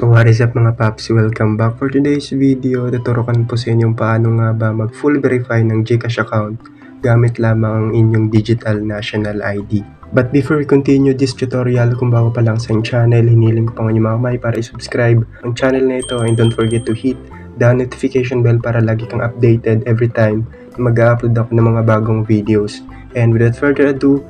So what is up mga paps, welcome back. For today's video, tuturukan po sa inyo paano nga ba mag full verify ng GCash account gamit lamang ang inyong digital national ID. But before we continue this tutorial, kung bago pa lang sa channel, hiniling ko pa nga mga may para i-subscribe ang channel na ito and don't forget to hit the notification bell para lagi kang updated every time na mag-upload ako ng mga bagong videos. And without further ado,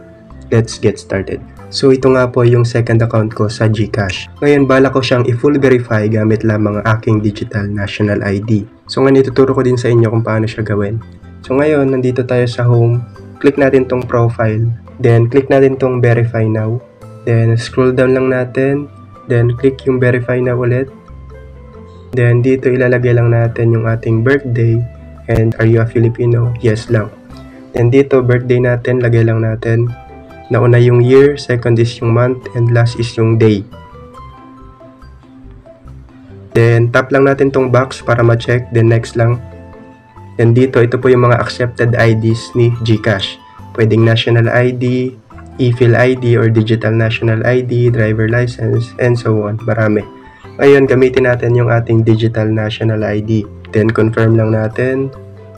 let's get started. So ito nga po yung second account ko sa GCash. Ngayon bala ko siyang i-full verify gamit lamang ang aking digital national ID. So ngayon ituturo ko din sa inyo kung paano siya gawin. So ngayon nandito tayo sa home, click natin tong profile, then click natin tong verify now, then scroll down lang natin, then click yung verify now ulit, then dito ilalagay lang natin yung ating birthday and are you a Filipino? Yes lang. Then dito birthday natin, lagay lang natin. Nauna yung year, second is yung month, and last is yung day. Then, tap lang natin tong box para ma-check. Then, next lang. Then, dito, ito po yung mga accepted IDs ni GCash. Pwedeng national ID, e-fill ID, or digital national ID, driver license, and so on. Marami. Ngayon, gamitin natin yung ating digital national ID. Then, confirm lang natin.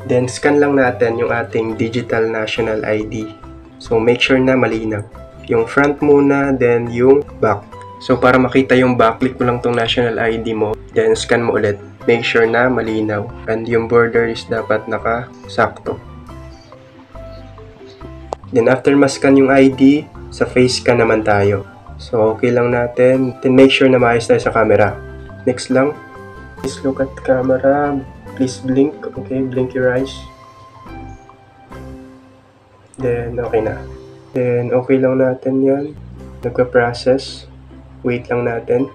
Then, scan lang natin yung ating digital national ID. So, make sure na malinaw. Yung front muna, then yung back. So, para makita yung back, click mo lang tong national ID mo, then scan mo ulit. Make sure na malinaw. And yung border is dapat nakasakto. Then, after ma-scan yung ID, sa face scan naman tayo. So, okay lang natin. Then, make sure na maayos tayo sa camera. Next lang. Please look at camera. Please blink. Okay, blink your eyes. Then, okay na. Then, okay lang natin yan. Nagpa-process. Wait lang natin.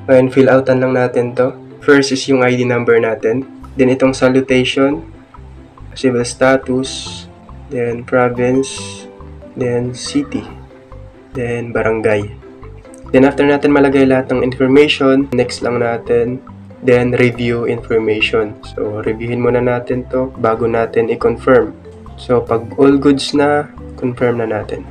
Ngayon, fill outan lang natin to. First is yung ID number natin. Then, itong salutation. Civil status. Then, province. Then, city. Then, barangay. Then, after natin malagay lahat ng information, next lang natin. Then, review information. So, reviewin muna natin to bago natin i-confirm. So, pag all goods na, confirm na natin.